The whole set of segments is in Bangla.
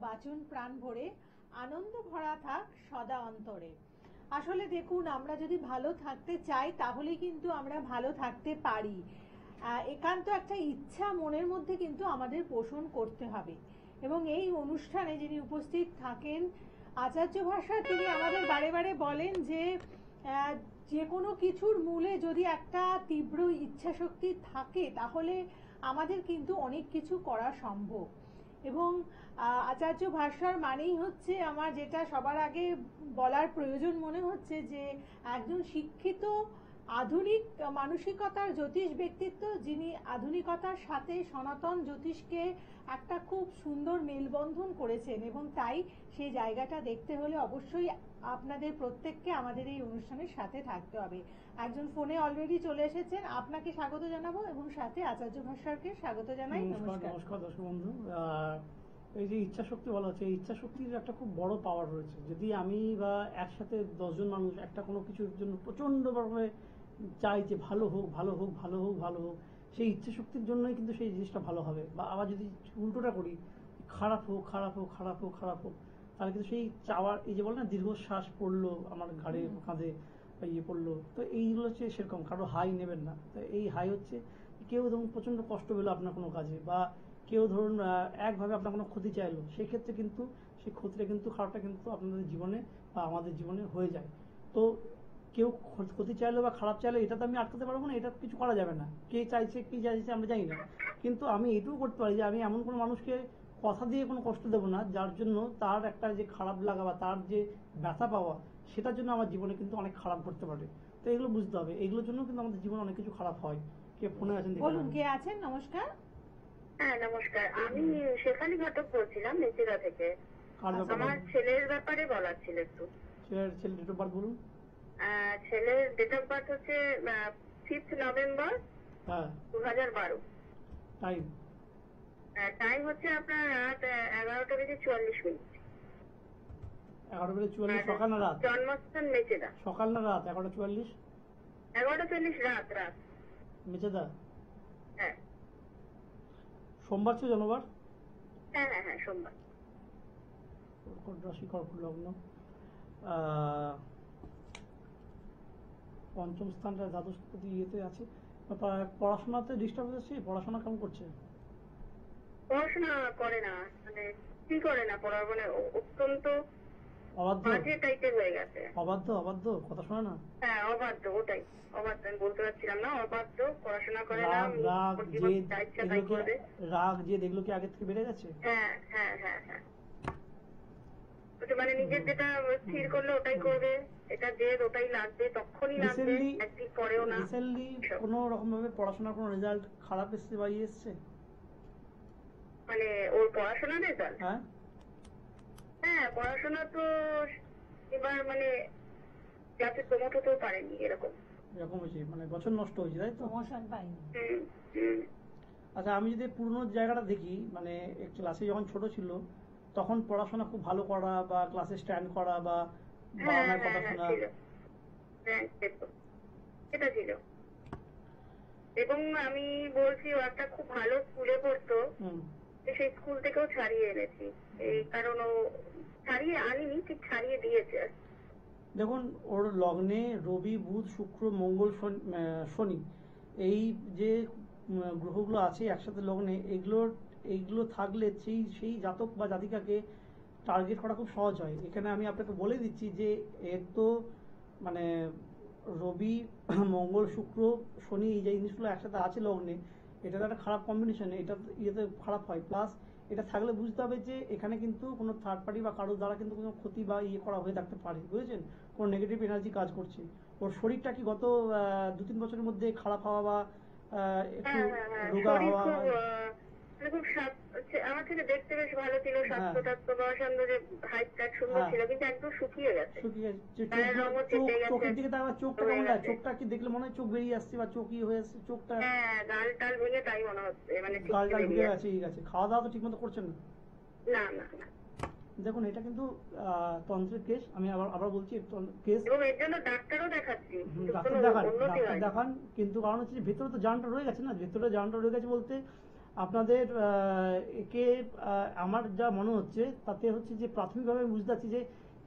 বাঁচুন প্রাণ ভরে, আনন্দ ভরা থাক সদা অন্তরে। আসলে দেখুন, আমরা যদি ভালো থাকতে চাই তাহলে কিন্তু আমরা ভালো থাকতে পারি। একান্ত একটা ইচ্ছা মনের মধ্যে কিন্তু আমাদের পোষণ করতে হবে। এবং এই অনুষ্ঠানে যিনি উপস্থিত থাকেন আচার্য ভাষা, তিনি আমাদের বারে বারে বলেন যে যে কোনো কিছুর মূলে যদি একটা তীব্র ইচ্ছাশক্তি থাকে তাহলে আমাদের কিন্তু অনেক কিছু করা সম্ভব। এবং আচার্য ভাষার মানেই হচ্ছে, আমার যেটা সবার আগে বলার প্রয়োজন মনে হচ্ছে, যে একজন শিক্ষিত আধুনিক মানসিকতার জ্যোতিষ ব্যক্তিত্ব, যিনি আধুনিকতার সাথে সনাতন জ্যোতিষকে একটা খুব সুন্দর মেলবন্ধন করেছেন। এবং তাই সেই জায়গাটা দেখতে হলে অবশ্যই আপনাদের প্রত্যেককে আমাদের এই অনুষ্ঠানের সাথে থাকতে হবে। একজন ফোনে অলরেডি চলে এসেছেন, আপনাকে স্বাগত জানাবো এবং সাথে আচার্য ভাস্করকে স্বাগত জানাই। নমস্কার। নমস্কার দর্শক বন্ধু। এই যে ইচ্ছা শক্তি বলা হচ্ছে, এই ইচ্ছা শক্তির একটা খুব বড় পাওয়ার রয়েছে। যদি আমি বা একসাথে 10জন মানুষ একটা কোনো কিছুর জন্য প্রচণ্ডভাবে চাই যে ভালো হোক ভালো হোক ভালো হোক ভালো হোক, সেই ইচ্ছা শক্তির জন্যই কিন্তু সেই জিনিসটা ভালো হবে। বা আবার যদি উল্টোটা করি, খারাপ হোক খারাপ হোক খারাপ হোক খারাপ হোক, তাহলে কিন্তু সেই চাওয়ার, এই যে বলে না দীর্ঘশ্বাস পড়লো আমার ঘাড়ে কাঁধে বা ইয়ে পড়লো, তো এইগুলো হচ্ছে সেরকম। কারো হাই নেবেন না। তো এই হাই হচ্ছে, কেউ ধরুন প্রচণ্ড কষ্ট পেলো আপনার কোনো কাজে, বা কেউ ধরুন একভাবে আপনার কোনো ক্ষতি চাইলো, সেক্ষেত্রে কিন্তু সেই ক্ষতিটা কিন্তু খারাপটা কিন্তু আপনাদের জীবনে বা আমাদের জীবনে হয়ে যায়। তো কেউ ক্ষতি চাইলো বা খারাপ চাইলো, এটা তো আমি আটকাতে পারবো না, এটা কিছু করা যাবে না। কে চাইছে কি চাইছে আমরা জানি না, কিন্তু আমি এটুকু করতে পারি যে আমি এমন কোনো মানুষকে কথা দিয়ে কোনো কষ্ট দেবো না যার জন্য তার একটা যে খারাপ লাগা বা তার যে ব্যথা পাওয়া, সেটার জন্য আমার জীবনে কিন্তু অনেক খারাপ করতে পারে। তো এগুলো বুঝতে হবে, এগুলোর জন্য কিন্তু আমাদের জীবনে অনেক কিছু খারাপ হয়। কে ফোনে আছেন? বলুন, কে আছেন? নমস্কার। হ্যাঁ নমস্কার, আমি শেফালি ঘটক বলছিলাম নেচিরা থেকে। আমার ছেলের ব্যাপারে বলার ছিল একটু। ছেলের ডেট অফ বার্থ বলুন। ছেলের ডেট অফ বার্থ হচ্ছে 5 নভেম্বর 2012। টাইম? টাইম হচ্ছে আপনার রাত 11:44। 11:44 সকাল না রাত? জন্মস্থান মেচেদা। সকাল না রাত? 11:44? 11:40 রাত। রাত মেচেদা? হ্যাঁ। সোমবার ছিল জন্মবার? হ্যাঁ হ্যাঁ হ্যাঁ, সোমবার। কর্কট রাশি, কর্কট লগ্ন। পঞ্চম স্থানটা দ্বাদশপতি ইয়েতে আছে। পড়াশোনাতে ডিস্টার্ব হচ্ছে? পড়াশোনা কেমন করছে? পড়াশোনা করে না, মানে কি করে না, পড়া মানে অত্যন্ত অবাধ্য টাইপের হয়ে গেছে। অবাধ্য অবাধ্য, কথা শোনে না? হ্যাঁ অবাধ্য, ওটাই অবাধ্য। আমি বলতে পারছিলাম না, অবাধ্য, পড়াশোনা করে না। রাগ জেদ এগুলো কি আগে থেকে বেড়ে গেছে? হ্যাঁ হ্যাঁ হ্যাঁ হ্যাঁ, মানে নিজের যেটা স্থির করলে ওটাই করবে, এটা জেদ, ওটাই লাগবে, তখনই লাগবে, একদিন পরেও না। রিসেন্টলি কোনো রকম ভাবে পড়াশোনার কোনো রেজাল্ট খারাপ এসছে বা ইয়ে এসছে? মানে ওর পড়াশোনার রেজাল্ট? হ্যাঁ হ্যাঁ, পড়াশোনা তো এবার মানে ক্লাসে প্রমোট হতেও পারেনি, এরকম হয়েছে, মানে বছর নষ্ট হয়েছে, তাই তো? প্রমোশন পাইনি। আচ্ছা, আমি যদি পুরনো জায়গাটা দেখি, মানে ক্লাসে যখন ছোট ছিল তখন পড়াশোনা খুব ভালো করা বা ক্লাসে স্ট্যান্ড করা বা বাবা মায়ের কথা শোনা, এটা ছিল। এবং আমি বলছি, ও একটা খুব ভালো স্কুলে পড়তো, সেই স্কুল থেকেও ছাড়িয়ে এনেছি। এই কারণ ও ছাড়িয়ে আনিনি, ঠিক ছাড়িয়ে দিয়েছে। দেখুন, ওর লগ্নে রবি, বুধ, শুক্র, মঙ্গল, শনি, এই যে গ্রহগুলো আছে একসাথে লগ্নে, এইগুলো থাকলে সেই জাতক বা জাতিকাকে টার্গেট করা খুব সহজ হয়। এখানে আমি আপনাকে বলে দিচ্ছি যে এর তো মানে রবি, মঙ্গল, শুক্র, শনি, এই যে জিনিসগুলো একসাথে আছে লগ্নে, এটা তো একটা খারাপ কম্বিনেশন, এটা ইয়েতে খারাপ হয়। প্লাস এটা থাকলে বুঝতে হবে যে এখানে কিন্তু কোনো থার্ড পার্টি বা কারোর দ্বারা কিন্তু কোনো ক্ষতি বা ইয়ে করা হয়ে থাকতে পারে, বুঝেছেন? কোনো নেগেটিভ এনার্জি কাজ করছে। ওর শরীরটা কি গত 2-3 বছরের মধ্যে খারাপ হওয়া বা একটু রোগা হওয়া? আমার ছেলে দেখতে বেশ ভালো ছিল, স্বাস্থ্য টাস্থ্য বা সৌন্দর্য, হাইট টাইট সুন্দর ছিল, কিন্তু একদম শুকিয়ে গেছে। চোখের দিকে তাকাবার, চোখটা কেমন লাগে? চোখটা কি দেখলে মনে হয় চোখ বেরিয়ে আসছে বা চোখ ইয়ে হয়ে আসছে চোখটা? হ্যাঁ, গাল টাল ভেঙে তাই মনে হচ্ছে, মানে গাল টাল ভেঙে গেছে। ঠিক আছে, খাওয়া দাওয়া তো ঠিক মতো করছেন না? না না না। দেখুন, এটা কিন্তু তন্ত্রের কেস। আমি আবার বলছি, কেস। এবং এর জন্য ডাক্তারও দেখাচ্ছি। ডাক্তার দেখান, কিন্তু কারণ হচ্ছে ভেতরে তো জানটা রয়ে গেছে না। ভেতরে জানটা রয়ে গেছে বলতে আপনাদের একে আমার যা মনে হচ্ছে তাতে হচ্ছে যে প্রাথমিকভাবে বুঝতে পারছি যে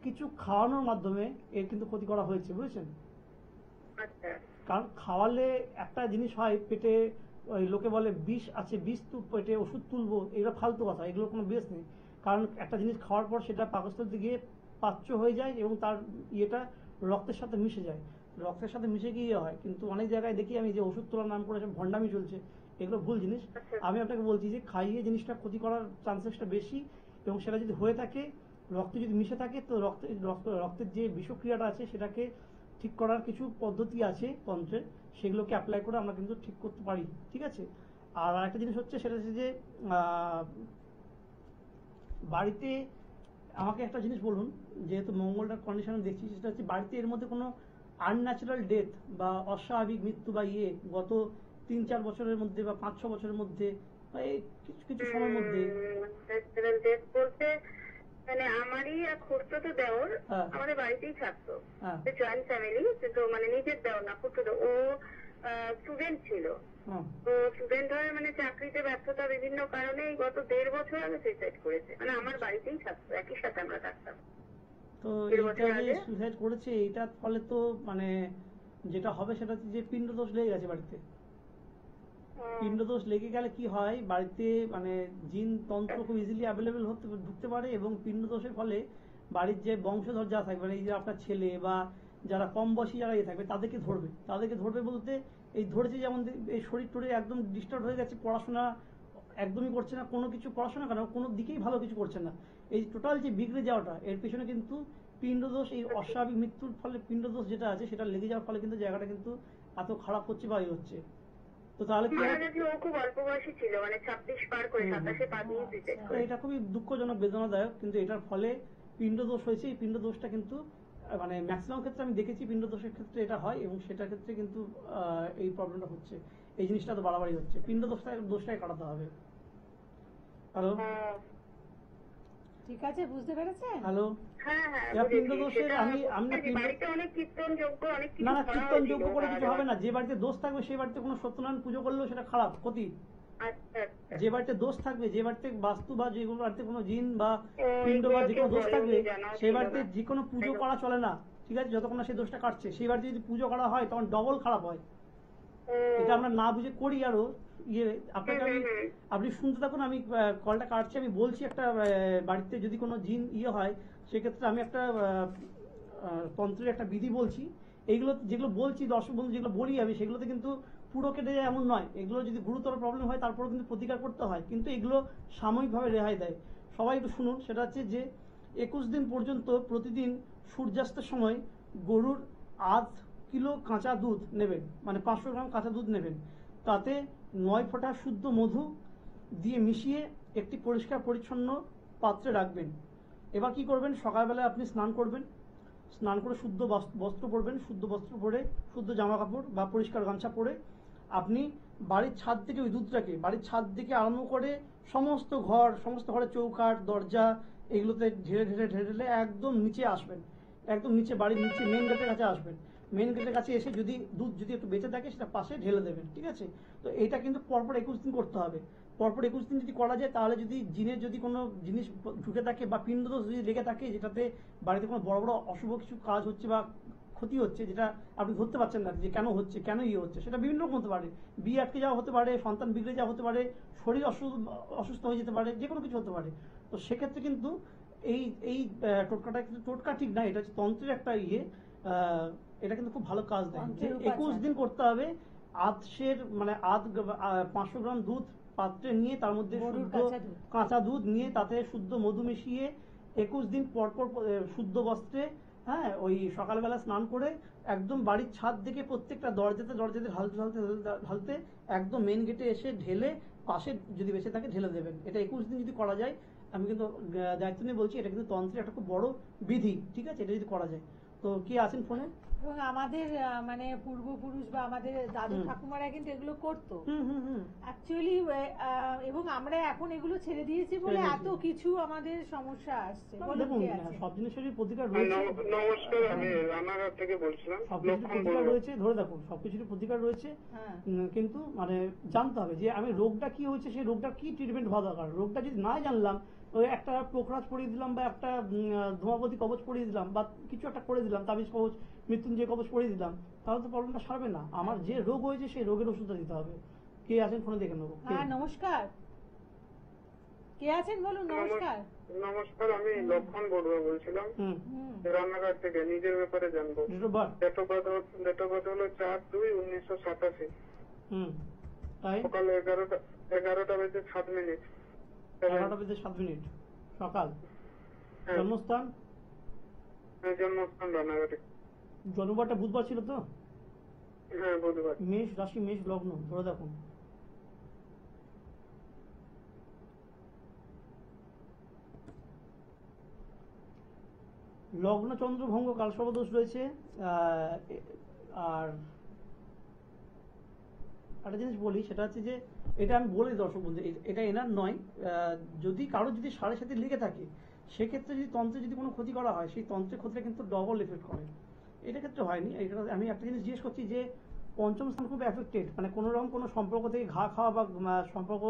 কিছু খাওয়ানোর মাধ্যমে এর কিন্তু ক্ষতি করা হয়েছে, বুঝেছেন? আচ্ছা। কারণ খাওয়ালে একটা জিনিস হয়, পেটে ওই লোকে বলে বিষ আছে, বিষ পেটে ওষুধ তুলবো, এগুলো ফালতু কথা, এগুলোর কোনো বেস নেই। কারণ একটা জিনিস খাওয়ার পর সেটা পাকস্থলীতে গিয়ে পাচ্য হয়ে যায় এবং তার ইয়েটা রক্তের সাথে মিশে যায়, রক্তের সাথে মিশে গিয়ে হয়। কিন্তু অনেক জায়গায় দেখি আমি যে ওষুধ তোলার নাম করে ভণ্ডামি চলছে, এগুলো ভুল জিনিস। আমি আপনাকে বলছি যে খাইয়ে জিনিসটা ক্ষতি করার চান্সেসটা বেশি, এবং সেটা যদি হয়ে থাকে, রক্তে যদি মিশে থাকে, তো রক্তের যে বিষক্রিয়াটা আছে সেটাকে ঠিক করার কিছু পদ্ধতি আছে তন্ত্রের, সেগুলোকে অ্যাপ্লাই করে আমরা কিন্তু ঠিক করতে পারি, ঠিক আছে? আর আরেকটা জিনিস হচ্ছে, সেটা হচ্ছে যে বাড়িতে আমাকে একটা জিনিস বলুন, যেহেতু মঙ্গলটার কন্ডিশনে দেখছি, সেটা হচ্ছে বাড়িতে এর মধ্যে কোনো আনন্যাচারাল ডেথ বা অস্বাভাবিক মৃত্যু বা গত 3-4 বছরের মধ্যে বা 5-6 বছরের মধ্যে বা এই কিছু সময়ের মধ্যে? ডেথ বলতে মানে আমারই এক খুড়তো দেওর আমাদের বাড়িতেই থাকতো, জয়েন্ট ফ্যামিলি, তো মানে নিজের দেওর না, খুড়তো। ও স্টুডেন্ট ছিল, তো স্টুডেন্ট হয়ে মানে চাকরিতে ব্যর্থতা বিভিন্ন কারণে গত 1.5 বছর আগে সুইসাইড করেছে। মানে আমার বাড়িতেই থাকতো, একই সাথে আমরা থাকতাম। তো এটা যে সুইসাইড করেছে, এটার ফলে তো মানে যেটা হবে সেটা হচ্ছে যে পিণ্ডদোষ লেগে গেছে বাড়িতে। পিণ্ডদোষ লেগে গেলে কি হয়, বাড়িতে মানে জিন তন্ত্র খুব ইজিলি অ্যাভেলেবেল ঢুকতে পারে, এবং পিণ্ডদোষের ফলে বাড়ির যে বংশধর যা থাকবে, এই যে আপনার ছেলে বা যারা কম বয়সী যারা থাকবে, তাদেরকে ধরবে বলতে এই ধরেছে, যেমন এই শরীর টরীর একদম ডিস্টার্ব হয়ে গেছে, পড়াশোনা একদমই করছে না, কোনো কিছু পড়াশোনা কেন কোনো দিকেই ভালো কিছু করছে না, এই টোটাল যে বিগড়ে যাওয়াটা, এর পেছনে কিন্তু পিণ্ডদোষ, এই অস্বাভাবিক মৃত্যুর ফলে পিণ্ডদোষ যেটা আছে সেটা লেগে যাওয়ার ফলে কিন্তু জায়গাটা কিন্তু এত খারাপ হচ্ছে বা হচ্ছে। তো তাহলে কি খুব অল্প বয়সী ছিল, মানে 26 পার করে 27-এ পা দিয়ে সুইসাইড করে। এটা খুবই দুঃখজনক, বেদনাদায়ক, কিন্তু এটার ফলে পিণ্ডদোষ হয়েছে। এই পিণ্ডদোষটা কিন্তু মানে ম্যাক্সিমাম ক্ষেত্রে আমি দেখেছি পিণ্ডদোষের ক্ষেত্রে এটা হয়, এবং সেটার ক্ষেত্রে কিন্তু এই প্রবলেমটা হচ্ছে, এই জিনিসটা তো বাড়াবাড়ি হচ্ছে। দোষটাই কাটাতে হবে। হ্যালো, ঠিক আছে, বুঝতে পেরেছেন? হ্যালো, পিণ্ডদোষের না না, কীর্তন যোগ্য করে কিছু হবে না। যে বাড়িতে দোষ থাকবে সেই বাড়িতে কোনো সত্যনারায়ণ পুজো করলেও সেটা খারাপ, ক্ষতি। যে বাড়িতে দোষ থাকবে, যে বাড়িতে বাস্তু বা যে বাড়িতে কোনো জিন বা পিণ্ড বা যে কোনো দোষ থাকবে, সেই বাড়িতে যে কোনো পুজো করা চলে না, ঠিক আছে? যতক্ষণ না সেই দোষটা কাটছে, সেই বাড়িতে যদি পুজো করা হয় তখন ডবল খারাপ হয়। এটা আমরা না বুঝে করি। আরো আপনাকে আপনি শুনতে থাকুন, আমি কলটা কাটছি, আমি বলছি একটা বাড়িতে যদি কোনো জিন হয়, সেক্ষেত্রে আমি একটা তন্ত্রের একটা বিধি বলছি। এইগুলো যেগুলো বলছি দর্শক বন্ধু, যেগুলো বলি আমি, সেগুলোতে কিন্তু পুরো কেটে যায় এমন নয়। এগুলো যদি গুরুতর প্রবলেম হয় তারপরেও কিন্তু প্রতিকার করতে হয়, কিন্তু এগুলো সাময়িকভাবে রেহাই দেয়। সবাই একটু শুনুন। সেটা হচ্ছে যে 21 দিন পর্যন্ত প্রতিদিন সূর্যাস্তের সময় গরুর 8 কিলো কাঁচা দুধ নেবেন, মানে 500 গ্রাম কাঁচা দুধ নেবেন, তাতে 9 ফোঁটা শুদ্ধ মধু দিয়ে মিশিয়ে একটি পরিষ্কার পরিচ্ছন্ন পাত্রে রাখবেন। এবার কি করবেন, সকালবেলায় আপনি স্নান করবেন, স্নান করে শুদ্ধ বস্ত্র পরবেন, শুদ্ধ বস্ত্র পরে শুদ্ধ জামা কাপড় বা পরিষ্কার গামছা পরে আপনি বাড়ির ছাদ থেকে ওই দুধটাকে বাড়ির ছাদ থেকে আরম্ভ করে সমস্ত ঘরের চৌকাঠ দরজা এগুলোতে ঢেলে ঢেলে ঢেলে ঢেলে একদম নিচে আসবেন, একদম নিচে, বাড়ির নিচে মেন গেটের কাছে আসবেন। মেন গেটের কাছে এসে যদি দুধ যদি একটু বেঁচে থাকে সেটা পাশে ঢেলে দেবেন, ঠিক আছে? তো এটা কিন্তু পরপর 21 দিন করতে হবে। পরপর 21 দিন যদি করা যায়, তাহলে যদি জিনের যদি কোনো জিনিস ঢুকে থাকে বা পিণ্ডদোষ যদি লেগে থাকে, যেটাতে বাড়িতে কোনো বড় বড় অশুভ কিছু কাজ হচ্ছে বা ক্ষতি হচ্ছে, যেটা আপনি ধরতে পারছেন না যে কেন হচ্ছে, কেন হচ্ছে, সেটা বিভিন্ন রকম হতে পারে। বিয়ে আটকে যাওয়া হতে পারে, সন্তান বিগড়ে যাওয়া হতে পারে, শরীর অসুস্থ হয়ে যেতে পারে, যে কোনো কিছু হতে পারে। তো সেক্ষেত্রে কিন্তু এই টোটকাটা কিন্তু টোটকা ঠিক না, এটা হচ্ছে তন্ত্রের একটা এটা কিন্তু খুব ভালো কাজ দেয়। যে 21 দিন করতে হবে। মানে 500 গ্রাম দুধ পাত্রে নিয়ে তার মধ্যে শুদ্ধ কাঁচা দুধ নিয়ে তাতে শুদ্ধ মধু মিশিয়ে 21 দিন পর পর শুদ্ধ বস্ত্রে, হ্যাঁ, ওই সকালবেলা স্নান করে একদম বাড়ির ছাদ থেকে প্রত্যেকটা দরজাতে ঢালতে ঢালতে ঢালতে একদম মেন গেটে এসে ঢেলে পাশে যদি বেঁচে থাকে ঢেলে দেবেন। এটা 21 দিন যদি করা যায়, আমি কিন্তু দায়িত্ব নিয়ে বলছি, এটা কিন্তু তন্ত্রের একটা খুব বড় বিধি, ঠিক আছে? এটা যদি করা যায়, তো কে আছেন ফোনে? এবং আমাদের মানে পূর্বপুরুষ বা আমাদের দাদু ঠাকুমারা কিন্তু এগুলো করতো অ্যাকচুয়ালি, এবং আমরা এখন এগুলো ছেড়ে দিয়েছি বলে এত কিছু আমাদের সমস্যা আসছে। দেখুন সব জিনিসেরই প্রতিকার রয়েছে। নমস্কার, আমি রানাঘাট থেকে বলছিলাম। সবকিছুর প্রতিকার রয়েছে, ধরে দেখুন সবকিছুরই প্রতিকার রয়েছে, কিন্তু মানে জানতে হবে যে আমি রোগটা কি হয়েছে, সেই রোগটার কি ট্রিটমেন্ট হওয়া দরকার। রোগটা যদি না জানলাম, ওই একটা পোখরাজ পরিয়ে দিলাম বা একটা ধূমাবতী কবচ পরিয়ে দিলাম বা কিছু একটা করে দিলাম, তাবিজ কবচ, মৃত্যুঞ্জয় কবচ পরিয়ে দিলাম, তাহলে তো প্রবলেমটা সারবে না। আমার যে রোগ হয়েছে সেই রোগের ওষুধটা দিতে হবে। কে আছেন ফোনে দেখে নেবো। হ্যাঁ নমস্কার, কে আছেন বলুন। নমস্কার। নমস্কার, আমি লক্ষণ বড়ুয়া বলছিলাম রান্নাঘাট থেকে। নিজের ব্যাপারে জানবো। ডেট অফ বার্থ হলো 4/2/1987। সকাল 11টা বেজে 7 মিনিট। 11টা বেজে 7 মিনিট সকাল। জন্মস্থান? জন্মস্থান রান্নাঘাটে। জন্মবারটা বুধবার ছিল তো? হ্যাঁ বুধবার। মেষ রাশি, মেষ লগ্ন, ধরে দেখুন। লগ্ন চন্দ্রভঙ্গ কালসর্প দোষ রয়েছে। আর একটা জিনিস বলি, সেটা হচ্ছে যে এটা আমি বলি দর্শক বন্ধু, এটা এনার নয়। যদি কারো যদি সাড়ে সাথে লেগে থাকে, সেক্ষেত্রে যদি তন্ত্রে যদি কোনো ক্ষতি করা হয়, সেই তন্ত্রের ক্ষতিটা কিন্তু ডবল এফেক্ট করে। এটা ক্ষেত্রে হয়নি। এটা আমি একটা জিনিস জিজ্ঞেস করছি যে পঞ্চম স্থান খুব এফেক্টেড, মানে কোনো রকম কোনো সম্পর্ক থেকে ঘা খাওয়া বা সম্পর্ক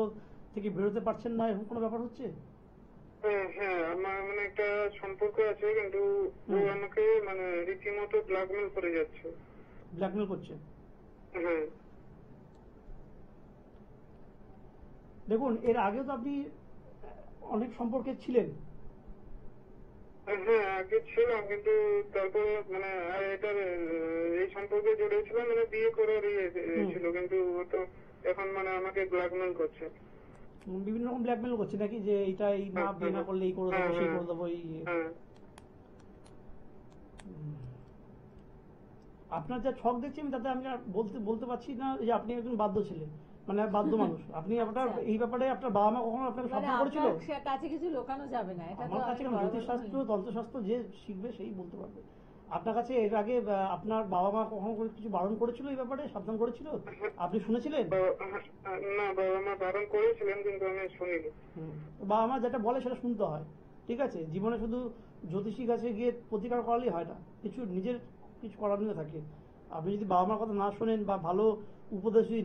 থেকে বেরোতে পারছেন না, এরকম কোনো ব্যাপার হচ্ছে? হ্যাঁ, আমার মানে একটা সম্পর্ক আছে, কিন্তু ও আমাকে মানে রীতিমতো ব্ল্যাকমেল করে যাচ্ছে। ব্ল্যাকমেল করছে? হ্যাঁ। দেখুন এর আগেও তো আপনি অনেক সম্পর্কে ছিলেন। হ্যাঁ আগে ছিলাম, কিন্তু তারপরে মানে এই সম্পর্কে জড়িয়েছিলাম, মানে বিয়ে করার ছিল, কিন্তু ও তো এখন মানে আমাকে ব্ল্যাকমেল করছে। বিভিন্ন রকম ব্ল্যাকমেল করছে নাকি, যে এইটা এই না বিয়ে না করলে এই করে দেবো, সেই করে দেবো, এই আপনার যা ছক দেখছি আমি তাতে আমি বলতে পারছি না যে আপনি একজন বাধ্য ছিলেন, মানে বাধ্য মানুষ। আপনি আপনার এই ব্যাপারে আপনার বাবা মা কখনো আপনাকে সাবধান করেছিল? কাছে কিছু লুকানো যাবে না, এটা আমার কাছে জ্যোতিষশাস্ত্র তন্ত্রশাস্ত্র যে শিখবে সেই বলতে পারবে। আপনার কাছে এর আগে আপনার বাবা মা কখনো কিছু বারণ করেছিল এই ব্যাপারে, সাবধান করেছিল, আপনি শুনেছিলেন? না, বাবা মা বারণ করেছিলেন কিন্তু আমি শুনিনি। বাবা মা যেটা বলে সেটা শুনতে হয়, ঠিক আছে? জীবনে শুধু জ্যোতিষী কাছে গিয়ে প্রতিকার করালেই হয় না, কিছু নিজের কিছু করার নিয়ে থাকে। আপনি যদি বাবা মার কথা না শোনেন বা ভালো উপদেশ যদি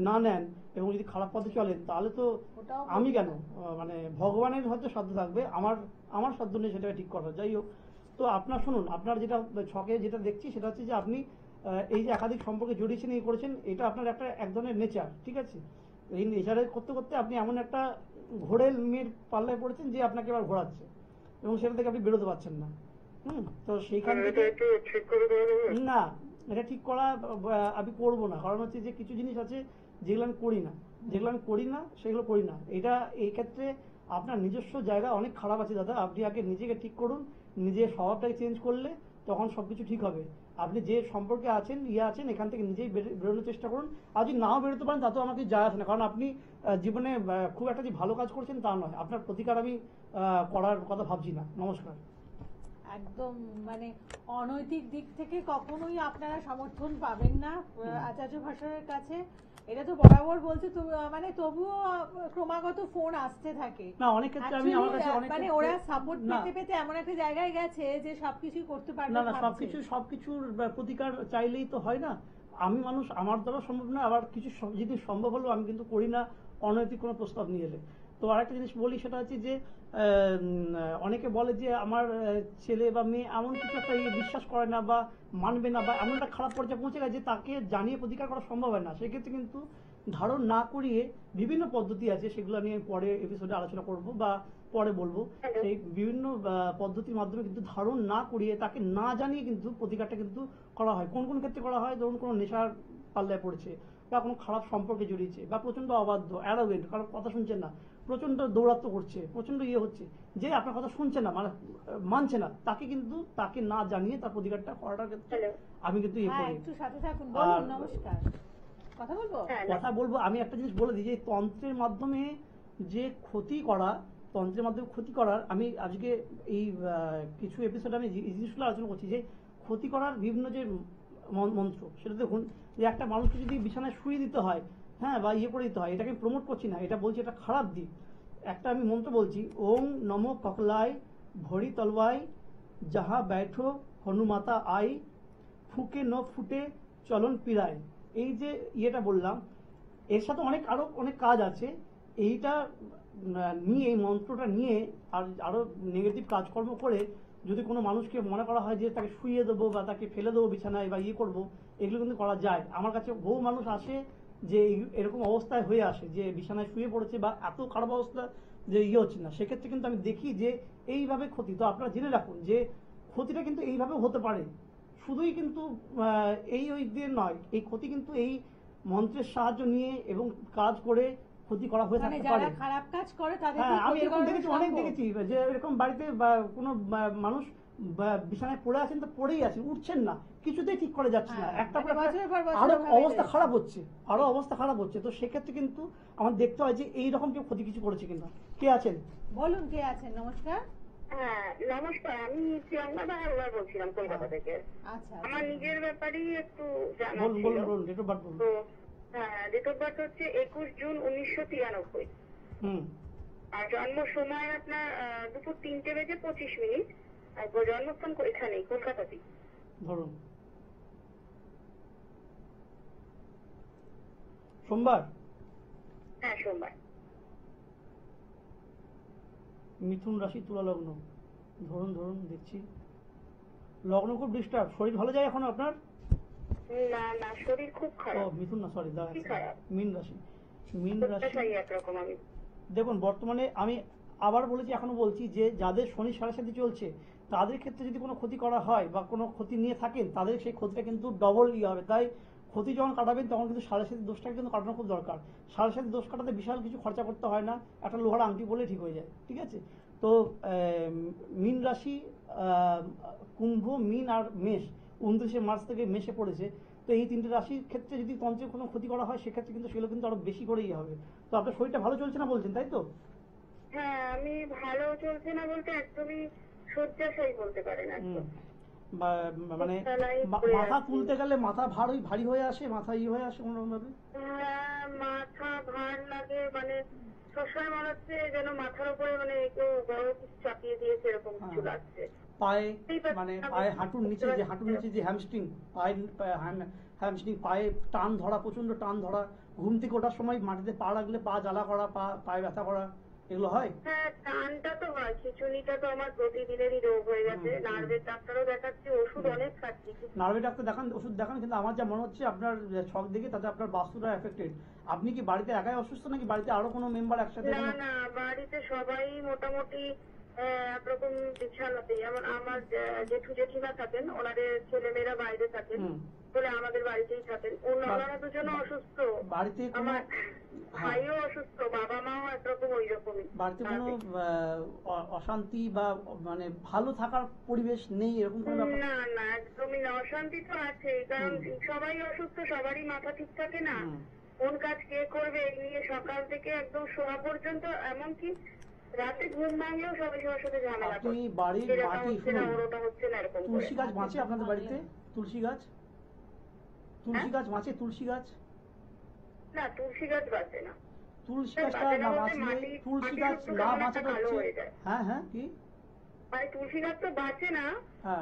না নেন এবং যদি খারাপ পথে চলেন, তাহলে তো আমি কেন, মানে ভগবানের হয়তো সাধ্য থাকবে, আমার সাধ্য নেই সেটা ঠিক করা। যাই হোক, তো আপনার শুনুন, আপনার যেটা ছকে যেটা দেখছি সেটা হচ্ছে যে আপনি এই যে একাধিক সম্পর্কে জড়িয়েছেন, এই করেছেন, এটা আপনার এক ধরনের নেচার, ঠিক আছে? এই নেচারে করতে করতে আপনি এমন একটা ঘোড়ের মেয়ের পাল্লায় পড়েছেন যে আপনাকে এবার ঘোরাচ্ছে এবং সেটা থেকে আপনি বেরোতে পারছেন না। তো সেইখান থেকে না, এটা ঠিক করা আমি করবো না, কারণ হচ্ছে যে কিছু জিনিস আছে যেগুলো আমি করি না, সেগুলো করি না। এটা এই ক্ষেত্রে আপনার নিজস্ব জায়গা অনেক খারাপ আছে দাদা। আপনি আগে নিজেকে ঠিক করুন, নিজের স্বভাবটাকে চেঞ্জ করলে তখন সবকিছু ঠিক হবে। আপনি যে সম্পর্কে আছেন এখান থেকে নিজেই বেরোনোর চেষ্টা করুন। আর যদি নাও বেরোতে পারেন তাতেও আমাকে যায় আসে না, কারণ আপনি জীবনে খুব একটা যে ভালো কাজ করছেন তা নয়। আপনার প্রতিকার আমি করার কথা ভাবছি না। নমস্কার। একদম মানে অনৈতিক দিক থেকে কখনোই আপনারা সমর্থন পাবেন না আচার্য ভাষার কাছে। এটা তো বরাবর বলছে, মানে তবুও ক্রমাগত ফোন আসতে থাকে। না, অনেক ক্ষেত্রে আমি আমার কাছে মানে ওরা সাপোর্ট পেতে এমন একটা জায়গায় গেছে যে সবকিছু করতে পারবে না। সবকিছুর প্রতিকার চাইলেই তো হয় না। আমি মানুষ, আমার দ্বারা সম্ভব না, আবার কিছু জিনিস সম্ভব হলেও আমি কিন্তু করি না অনৈতিক কোনো প্রস্তাব নিয়ে এলে। তো আরেকটা জিনিস বলি, সেটা হচ্ছে যে অনেকে বলে যে আমার ছেলে বা মেয়ে এমন কিছু একটা বিশ্বাস করে না বা মানবে না, বা এমন একটা খারাপ পর্যায়ে পৌঁছে গেছে যে তাকে জানিয়ে প্রতিকার করা সম্ভব হয় না। সেক্ষেত্রে কিন্তু ধারণ না করিয়ে বিভিন্ন পদ্ধতি আছে, সেগুলো নিয়ে পরে এপিসোডে আলোচনা করব বা পরে বলবো। সেই বিভিন্ন পদ্ধতির মাধ্যমে কিন্তু ধারণ না করিয়ে, তাকে না জানিয়ে কিন্তু প্রতিকারটা কিন্তু করা হয়। কোন কোন ক্ষেত্রে করা হয়? ধরুন কোনো নেশার পাল্লায় পড়েছে বা কোনো খারাপ সম্পর্কে জড়িয়েছে বা প্রচন্ড অবাধ্য, অ্যারোগেন্ট, কারণ কথা শুনছেন না, প্রচন্ড দৌরাত্ম্য করছে, প্রচন্ড হচ্ছে, যে আপনার কথা শুনছে না, মানে মানছে না, তাকে কিন্তু তাকে না জানিয়ে তার প্রতিকারটা করাটার ক্ষেত্রে আমি কিন্তু একটু সাথে থাকুন। বলুন। নমস্কার, কথা বলবো। আমি একটা জিনিস বলে দিই, যে তন্ত্রের মাধ্যমে যে ক্ষতি করা, তন্ত্রের মাধ্যমে ক্ষতি করার, আমি আজকে এই কিছু এপিসোড আমি এই জিনিসগুলো আলোচনা করছি যে ক্ষতি করার বিভিন্ন যে মন্ত্র, সেটা দেখুন যে একটা মানুষকে যদি বিছানায় শুয়ে দিতে হয়, হ্যাঁ, বা ইয়ে করে দিতে হয়, এটাকে প্রমোট করছি না, এটা বলছি এটা খারাপ দিক। একটা আমি মন্ত্র বলছি, ওং নমো ককলাই ভরি তলওয়াই যাহা बैठो হনুমাতা আই ফুকে ন ফুটে চলন পিরায়। এই যে ইয়েটা বললাম, এর সাথে আরো অনেক কাজ আছে। এইটা নিয়ে, এই মন্ত্রটা নিয়ে আর আরো নেগেটিভ কাজকর্ম করে যদি কোনো মানুষকে মনে করা হয় যে তাকে শুইয়ে দেবো বা তাকে ফেলে দেবো বিছানায় বা ইয়ে করবো, এগুলো কিন্তু করা যায়। আমার কাছে বহু মানুষ আসে যে এরকম অবস্থায় হয়ে আসে যে বিছানায় শুয়ে পড়েছে বা এত খারাপ অবস্থা যে ইয়ে হচ্ছে না, সেক্ষেত্রে কিন্তু আমি দেখি যে এইভাবে ক্ষতি। তো আপনারা জেনে রাখুন যে ক্ষতিটা কিন্তু এইভাবেও হতে পারে, শুধুই কিন্তু ওই দিয়ে নয়, এই ক্ষতি কিন্তু এই মন্ত্রের সাহায্য নিয়ে এবং কাজ করে ক্ষতি করা হয়ে থাকতে পারে। যারা খারাপ কাজ করে তাদের, হ্যাঁ, আমি এরকম দেখেছি, অনেক দেখেছি যে এরকম বাড়িতে বা কোনো মানুষ বিছানায় পড়ে আছেন, তো পড়েই আছেন, উঠছেন না, কিছুতেই ঠিক করে যাচ্ছে না, একটা আরো অবস্থা খারাপ হচ্ছে। তো সেক্ষেত্রে কিন্তু আমার দেখতে হয় যে এইরকম কেউ ক্ষতি কিছু করেছে কিনা। কে আছেন? বলুন, কে আছেন? নমস্কার। হ্যাঁ নমস্কার, আমি প্রিয়াঙ্কা বাহার বলছিলাম কলকাতা থেকে। আচ্ছা, আমার নিজের ব্যাপারেই একটু জানা বলুন ছিল। বলুন বলুন, ডেট অফ বার্থ বলুন। তো হ্যাঁ, ডেট অফ বার্থ হচ্ছে 21 জুন 1993। আর জন্ম সময় আপনার দুপুর 3:25। আর জন্মস্থান এখানেই কলকাতাতেই। ধরুন সোমবার। হ্যাঁ সোমবার। মিথুন রাশি, তুলা লগ্ন। ধরুন দেখছি, লগ্ন খুব ডিস্টার্ব। শরীর ভালো যায় এখন আপনার? না না, শরীর খুব খারাপ। ও মিথুন না, সরি, খারাপ। মীন রাশি। একরকম। আমি দেখুন, বর্তমানে আমি আবার বলেছি, এখনো বলছি যে যাদের শনি সাড়ে সাথে চলছে তাদের ক্ষেত্রে যদি কোনো ক্ষতি করা হয় বা কোনো ক্ষতি নিয়ে থাকেন, তাদের সেই ক্ষতিটা কিন্তু ডবল ইয়ে হবে। তাই ক্ষতি যখন কাটাবেন তখন কিন্তু সাড়ে সাথে দোষটাকে কিন্তু কাটানো খুব দরকার। সাড়ে সাথে দোষ কাটাতে বিশাল কিছু খরচা করতে হয় না, একটা লোহার আংটি বলে ঠিক হয়ে যায়, ঠিক আছে? তো মীন রাশি, কুম্ভ, মীন আর মেষ 29শে মার্চ থেকে মেষে পড়েছে। তো এই তিনটে রাশির ক্ষেত্রে যদি তন্ত্রের কোনো ক্ষতি করা হয়, সেক্ষেত্রে কিন্তু সেগুলো কিন্তু আরো বেশি করেই হবে। তো আপনার শরীরটা ভালো চলছে না বলছেন, তাই তো? হ্যাঁ, আমি ভালো চলছে না বলতে একদমই শয্যাশায়ী বলতে পারেন। মানে মাথা তুলতে গেলে মাথা ভারী হয়ে আসে, মাথা ইয়ে হয়ে আসে কোনোরকম ভাবে। হ্যাঁ, মাথা ভার লাগে, মানে সবসময় মনে হচ্ছে যেন মাথার উপরে মানে কেউ বড় কিছু চাপিয়ে দিয়েছে, এরকম কিছু লাগছে। পায়ে, মানে পায়ে হাঁটুর নিচে যে হ্যামস্ট্রিং, হ্যামস্ট্রিং পায়ে টান ধরা, প্রচন্ড টান ধরা, ঘুম থেকে ওঠার সময় মাটিতে পা রাখলে পা জ্বালা করা, পায়ে ব্যথা করা, এগুলো হয়? হ্যাঁ, টানটা তো হয়। খিঁচুনিটা তো আমার প্রতিদিনেরই রোগ হয়ে গেছে। নার্ভের ডাক্তারও দেখাচ্ছি, ওষুধ অনেক খাচ্ছি। নার্ভের ডাক্তার দেখান, ওষুধ দেখান, কিন্তু আমার যা মনে হচ্ছে আপনার ছক দেখে তাতে আপনার বাস্তুটা এফেক্টেড। আপনি কি বাড়িতে একাই অসুস্থ নাকি বাড়িতে আরো কোনো মেম্বার একসাথে? না না, বাড়িতে সবাই মোটামুটি একরকম বিছানাতে। যেমন আমার জেঠু জেঠিমা থাকেন, ওনাদের ছেলেমেয়েরা বাইরে থাকেন বলে আমাদের বাড়িতেই থাকেন। ওনারা দুজনে অসুস্থ, বাড়িতে আমার ভাইও অসুস্থ, বাবা মাও একরকম ওই রকমই। বাড়িতে কোনো অশান্তি বা মানে ভালো থাকার পরিবেশ নেই এরকম কোনো ব্যাপার? না না, একদমই না। অশান্তি তো আছে, কারণ সবাই অসুস্থ, সবারই মাথা ঠিক থাকে না। কোন কাজ কে করবে এই নিয়ে সকাল থেকে একদম শোয়া পর্যন্ত, এমনকি রাতে ঘুম ভাঙলেও সবাই সবার সাথে ঝামেলা। আপনি বাড়ির মাটি, ওটা হচ্ছে না, এরকম। তুলসী গাছ বাঁচে আপনাদের বাড়িতে? তুলসী গাছ বাঁচে? তুলসী গাছ না, তুলসী গাছ বাঁচে না। তুলসী গাছটা না বাঁচলে, তুলসী গাছ না বাঁচাটা হচ্ছে, হ্যাঁ হ্যাঁ, কি মানে তুলসী গাছ তো বাঁচে না,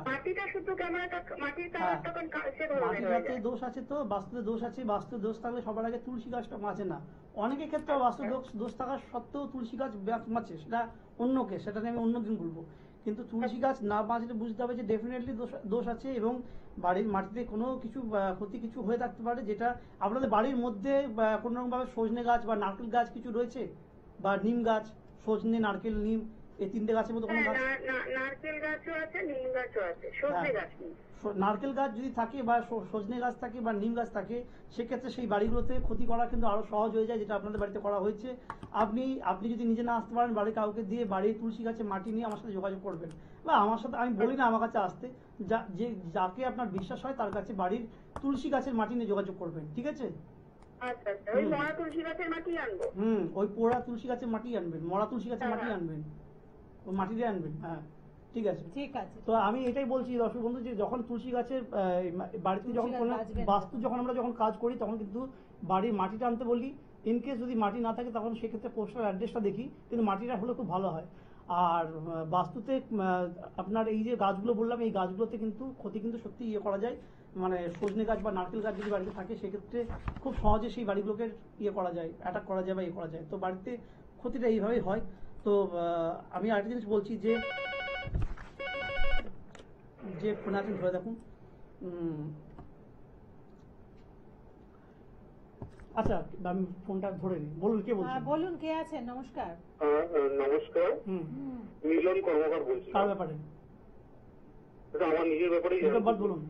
মাটিটা শুধু কেমন একটা, মাটিটা তখন কালচে ধরনের হয়ে যায়। দোষ আছে, তো বাস্তুতে দোষ আছে। বাস্তু দোষ থাকলে সবার আগে তুলসী গাছটা বাঁচে না। অনেকের ক্ষেত্রে বাস্তু দোষ থাকা সত্ত্বেও তুলসী গাছ বাঁচে, সেটা অন্য কেস, সেটা নিয়ে আমি অন্যদিন বলবো। কিন্তু তুলসী গাছ না বাঁচলে বুঝতে হবে যে ডেফিনেটলি দোষ আছে এবং বাড়ির মাটিতে কোনো কিছু ক্ষতি কিছু হয়ে থাকতে পারে, যেটা আপনাদের বাড়ির মধ্যে কোনো রকম ভাবে সজনে গাছ বা নারকেল গাছ কিছু রয়েছে, বা নিম গাছ, সজনে, নারকেল, নিম, এই তিনটে গাছের মধ্যে কোনো গাছ? নারকেল গাছও আছে, নিম গাছও আছে, সজনে গাছ নেই। নারকেল গাছ যদি থাকে বা সজনে গাছ থাকে বা নিম গাছ থাকে, সেক্ষেত্রে সেই বাড়িগুলোতে ক্ষতি করা কিন্তু আরো সহজ হয়ে যায়, যেটা আপনাদের বাড়িতে করা হয়েছে। আপনি যদি নিজে না আসতে পারেন, বাড়ির কাউকে দিয়ে বাড়ির তুলসী গাছে মাটি নিয়ে আমার সাথে যোগাযোগ করবেন, বা আমার সাথে, আমি বলি না আমার কাছে আসতে, যাকে আপনার বিশ্বাস হয় তার কাছে বাড়ির তুলসী গাছের মাটি নিয়ে যোগাযোগ করবেন, ঠিক আছে? আচ্ছা আচ্ছা, ওই মরা তুলসী গাছের মাটি আনবো? ওই পোড়া তুলসী গাছের মাটি আনবেন, মরা তুলসী গাছের মাটি হ্যাঁ। আনবেন, ওই মাটিতে আনবেন। হ্যাঁ ঠিক আছে। ঠিক আছে। তো আমি এটাই বলছি দর্শক বন্ধু, যে যখন তুলসী গাছের বাড়িতে তুলসী যখন গাছ কোনো বাঁচবে না। বাস্তু যখন আমরা যখন কাজ করি তখন কিন্তু বাড়ির মাটিটা আনতে বলি। ইনকেস যদি মাটি না থাকে তখন সেক্ষেত্রে পোস্টার অ্যাড্রেসটা দেখি, কিন্তু মাটিটা হলে খুব ভালো হয়। আর বাস্তুতে আপনার এই যে গাছগুলো বললাম, এই গাছগুলোতে কিন্তু ক্ষতি কিন্তু সত্যি ইয়ে করা যায়, মানে সজনে গাছ বা নারকেল গাছ যদি বাড়িতে থাকে সেক্ষেত্রে খুব সহজে সেই বাড়িগুলোকে ইয়ে করা যায়, অ্যাটাক করা যায় বা ইয়ে করা যায়। তো বাড়িতে ক্ষতিটা এইভাবেই হয়। তো আমি আরেকটা জিনিস বলছি যে ফোন আছেন ধরে দেখুন। আচ্ছা আমি ফোনটা ধরে নিই, বলুন কে বলছেন? বলুন কে আছেন? নমস্কার। নমস্কার, মিলন কর্মকার বলছি। কার ব্যাপারে? এটা আমার নিজের ব্যাপারেই। ডেট অফ বার্থ বলুন।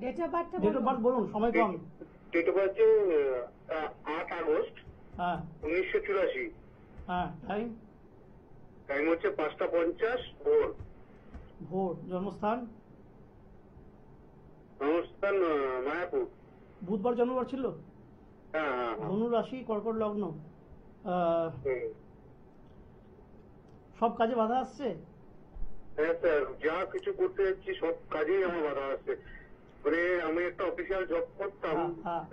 ডেট অফ বার্থ বলুন, সময় কম। Date of birth 8 August 1984। হ্যাঁ, টাইম হচ্ছে 5:50 ভোর। জন্মস্থান মায়াপুর। বুধবার জন্মবার ছিল। হ্যাঁ। ধনু রাশি, কর্কট লগ্ন। সব কাজে বাধা আসছে? হ্যাঁ স্যার, যা কিছু করতে যাচ্ছি সব কাজেই আমার বাধা আসছে। মানে আমি একটা অফিসিয়াল জব করতাম,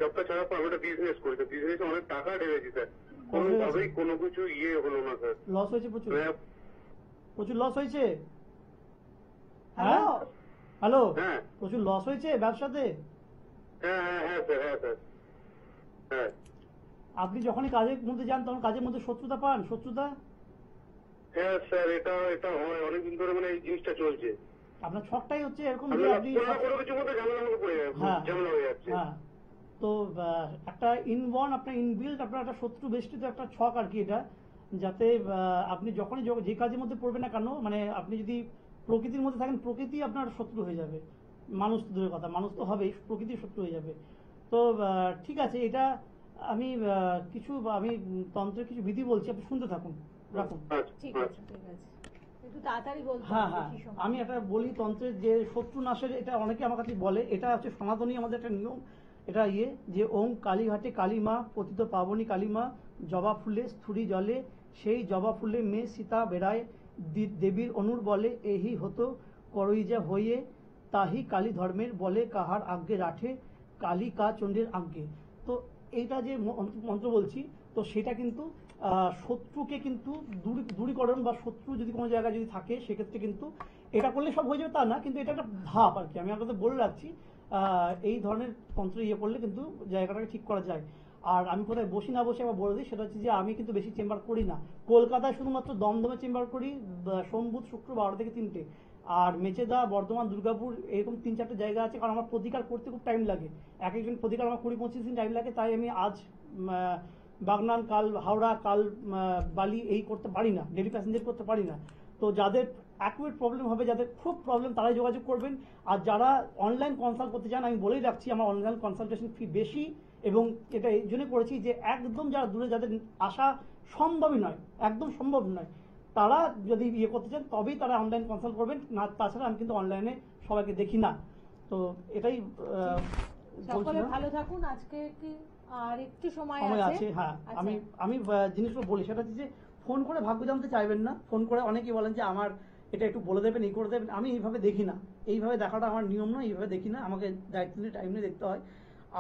জবটা ছাড়া পর আমি একটা বিজনেস করি, বিজনেসে অনেক টাকা ঢেলেছি স্যার, কোনোভাবেই কোনো কিছু হলো না স্যার। লস হয়েছে প্রচুর? প্রচুর লস হয়েছে? হ্যালো, হ্যাঁ প্রচুর লস হয়েছে ব্যবসাতে? হ্যাঁ স্যার। হ্যাঁ। আপনি যখনই কাজের মধ্যে যান তখন কাজের মধ্যে শত্রুতা পান? শত্রুতা? হ্যাঁ স্যার, এটা হয় অনেকদিন ধরে, মানে এই জিনিসটা চলছে। আপনার ছকটাই হচ্ছে এরকম যে আপনি কোনো কিছু মধ্যে ঝামেলা হয়ে যাচ্ছে। হ্যাঁ, তো একটা ইনবর্ন আপনার ইনবিল্ট আপনার একটা শত্রু বেষ্টিত একটা ছক আর কি এটা, যাতে আপনি যখনই যে কাজের মধ্যে পড়বেন না কেন, মানে আপনি যদি প্রকৃতির মধ্যে থাকেন প্রকৃতি আপনার শত্রু হয়ে যাবে। মানুষ তো দূরের কথা, মানুষ তো হবেই, প্রকৃতির শত্রু হয়ে যাবে। তো ঠিক আছে, এটা আমি আমি তন্ত্রের কিছু বিধি বলছি, আপনি শুনতে থাকুন, রাখুন। ঠিক আছে একটু তাড়াতাড়ি বলতে হ্যাঁ, আমি একটা বলি তন্ত্রের যে শত্রু নাশের, এটা অনেকে আমার কাছে বলে, এটা হচ্ছে সনাতনী আমাদের একটা নিয়ম। এটা যে ওম কালীঘাটে কালী মা, পতিত পাবনী কালী মা, জবা ফুলে স্থুরি জলে, সেই জবা ফুলে মেয়ে সীতা বেড়ায়, দেবীর অনুর বলে এহি হতো করইজা হইয়ে, তাহি কালী ধর্মের বলে কাহার আজ্ঞে রাঠে, কালী কা চণ্ডীর আজ্ঞে। তো এইটা যে মন্ত্র বলছি, তো সেটা কিন্তু শত্রুকে কিন্তু দূরীকরণ, বা শত্রু যদি কোনো জায়গায় যদি থাকে সেক্ষেত্রে কিন্তু এটা করলে সব হয়ে যাবে তা না, কিন্তু এটা একটা ধাপ আর কি। আমি আপনাদের বলে রাখছি, এই ধরনের তন্ত্র করলে কিন্তু জায়গাটাকে ঠিক করা যায়। আর আমি কোথায় বসি না বসে আবার বলে দিই, সেটা হচ্ছে যে আমি কিন্তু বেশি চেম্বার করি না। কলকাতায় শুধুমাত্র দমদমে চেম্বার করি সোম বুধ শুক্র 12 থেকে 3টে, আর মেচেদা, বর্ধমান, দুর্গাপুর এরকম 3-4টে জায়গা আছে। কারণ আমার প্রতিকার করতে খুব টাইম লাগে, এক একজন প্রতিকার আমার 20-25 দিন টাইম লাগে। তাই আমি আজ বাগনান, কাল হাওড়া, কাল বালি এই করতে পারি না, ডেলি প্যাসেঞ্জার করতে পারি না। তো যাদের অ্যাকুয়েট প্রবলেম হবে, যাদের খুব প্রবলেম, তারাই যোগাযোগ করবেন। আর যারা অনলাইন কনসাল্ট করতে চান, আমি বলেই রাখছি আমার অনলাইন কনসালটেশন ফি বেশি, এবং এটা এই জন্য করেছি যে একদম যারা দূরে, যাদের আসা সম্ভবই নয়, একদম সম্ভব নয়, তারা যদি করতে চান তবেই তারা অনলাইন কনসাল্ট করবেন, না তাছাড়া আমি কিন্তু অনলাইনে সবাইকে দেখি না। তো এটাই সকলে ভালো থাকুন। আজকে কি আর একটু সময় আছে? হ্যাঁ, আমি জিনিসগুলো বলি, সেটা হচ্ছে যে ফোন করে ভাগ্য জানতে চাইবেন না। ফোন করে অনেকেই বলেন যে আমার এটা একটু বলে দেবেন, এই করে দেবেন। আমি এইভাবে দেখি না, এইভাবে দেখাটা আমার নিয়ম নয়, এইভাবে দেখি না, আমাকে দায়িত্ব নিয়ে টাইম নিয়ে দেখতে হয়।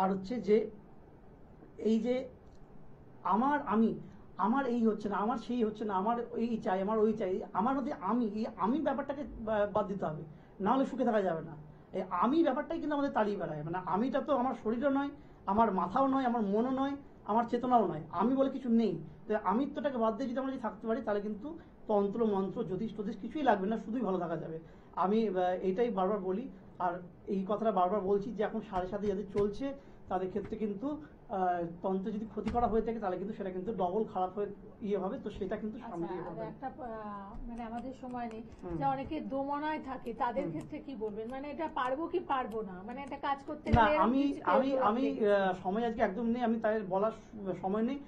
আর হচ্ছে যে এই যে আমার এই হচ্ছে না, আমার সেই হচ্ছে না, আমার এই চাই, আমার ওই চাই, আমার মধ্যে আমি ব্যাপারটাকে বাদ দিতে হবে, না হলে সুখে থাকা যাবে না। এই আমি ব্যাপারটাই কিন্তু আমাদের তাড়িয়ে বেড়ায়। মানে আমিটা তো আমার শরীরও নয়, আমার মাথাও নয়, আমার মনও নয়, আমার চেতনাও নয়, আমি বলে কিছু নেই। তো আমিত্বটাকে বাদ দিয়ে যদি আমরা যদি থাকতে পারি, তাহলে কিন্তু তন্ত্র মন্ত্র জ্যোতিষ টতিষ কিছুই লাগবে না, শুধুই ভালো থাকা যাবে। আমি এইটাই বারবার বলি, আর এই কথাটা বারবার বলছি যে এখন 7.5 যাদের চলছে তাদের ক্ষেত্রে কিন্তু তন্ত্রে যদি ক্ষতি করা হয়ে থাকে, তাহলে কিন্তু সেটা কিন্তু ডবল খারাপ হয়ে হবে। তো সেটা কিন্তু সামনে একটা মানে আমাদের সময় নেই, যে অনেকে দোমনায় থাকে, তাদের ক্ষেত্রে কি বলবেন? মানে এটা পারবো কি পারবো না, মানে একটা কাজ করতে না, আমি সময় আজকে একদম নেই, আমি তাই বলার সময় নেই।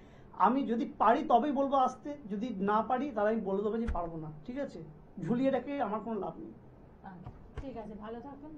আমি যদি পারি তবেই বলবো আসতে, যদি না পারি তাহলে আমি বলে দেবো যে পারবো না। ঠিক আছে, ঝুলিয়ে রেখে আমার কোনো লাভ নেই। ঠিক আছে, ভালো থাকুন।